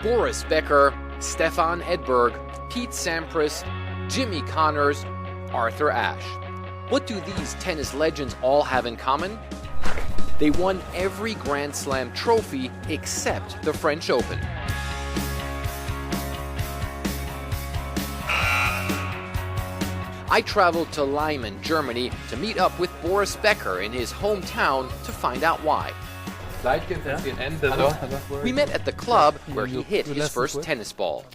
Boris Becker, Stefan Edberg, Pete Sampras, Jimmy Connors, Arthur Ashe. What do these tennis legends all have in common? They won every Grand Slam trophy except the French Open. I traveled to Leimen, Germany to meet up with Boris Becker in his hometown to find out why. We met at the club where he hit his first tennis ball.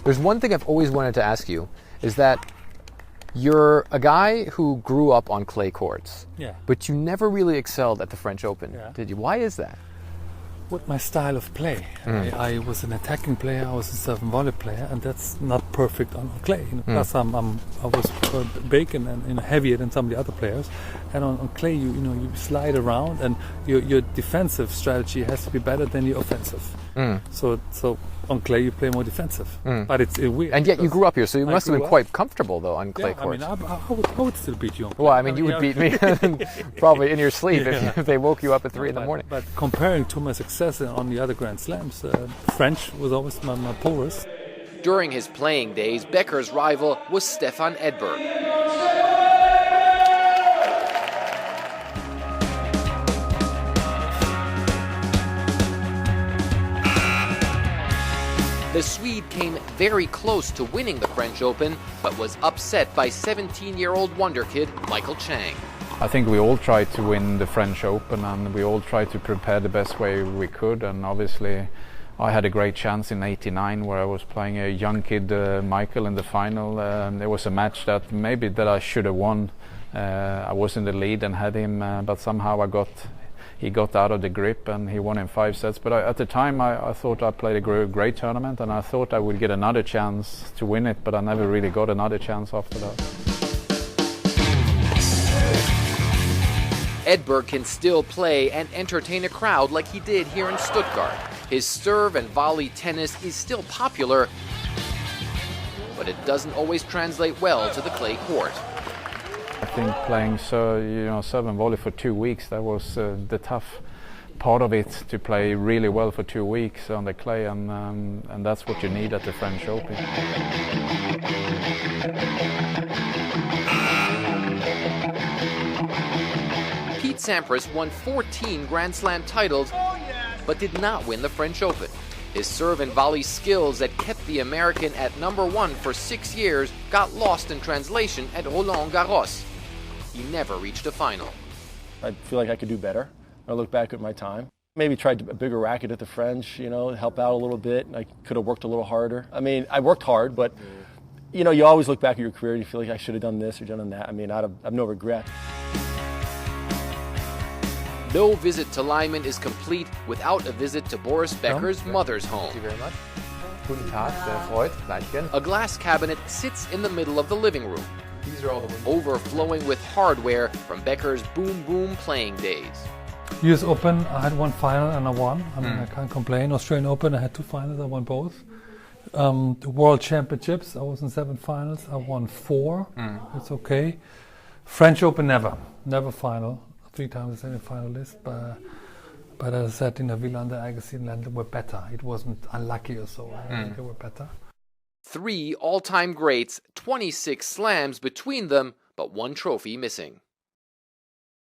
There's one thing I've always wanted to ask you, is that you're a guy who grew up on clay courts, but you never really excelled at the French Open, did you? Why is that? With my style of play. I was an attacking player, I was a serve and volley player, and that's not perfect on clay. Plus I was big and heavier than some of the other players. And on clay, you slide around, and your defensive strategy has to be better than your offensive. So on clay, you play more defensive. But it's weird. And yet you grew up here, so you must have been quite comfortable, though, on clay courts. I would still beat you on clay. Well, I mean, you would beat me probably in your sleep if they woke you up at 3 in the morning. But comparing to my success on the other Grand Slams, French was always my purest. During his playing days, Becker's rival was Stefan Edberg. The Swede came very close to winning the French Open, but was upset by 17-year-old wonder kid Michael Chang. I think we all tried to win the French Open, and we all tried to prepare the best way we could. And obviously, I had a great chance in '89 where I was playing a young kid, Michael, in the final. There was a match that I should have won. I was in the lead and had him, but somehow he got out of the grip and he won in 5 sets. But at the time, I thought I played a great tournament, and I thought I would get another chance to win it, but I never really got another chance after that. Edberg can still play and entertain a crowd like he did here in Stuttgart. His serve and volley tennis is still popular, but it doesn't always translate well to the clay court. I think playing serve and volley for 2 weeks, that was the tough part of it, to play really well for 2 weeks on the clay, and that's what you need at the French Open. Pete Sampras won 14 Grand Slam titles, but did not win the French Open. His serve and volley skills that kept the American at #1 for 6 years got lost in translation at Roland Garros. He never reached a final. I feel like I could do better. I look back at my time. Maybe tried a bigger racket at the French, help out a little bit. I could have worked a little harder. I mean, I worked hard, but you always look back at your career and you feel like I should have done this or done that. I mean, I have no regret. No visit to Leimen is complete without a visit to Boris Becker's mother's home. Thank you very much. Guten Tag, sehr freut. Gleichchen. A glass cabinet sits in the middle of the living room, These are all the windows. overflowing with hardware from Becker's boom boom playing days. US Open, I had one final and I won. I mean, I can't complain. Australian Open, I had 2 finals, I won both. The World Championships, I was in 7 finals, I won 4. It's okay. French Open, never final. 3 times semi-finalist, but as I said, in the Wielander, Agassi, were better. It wasn't unlucky or so. I think they were better. 3 all-time greats, 26 slams between them, but 1 trophy missing.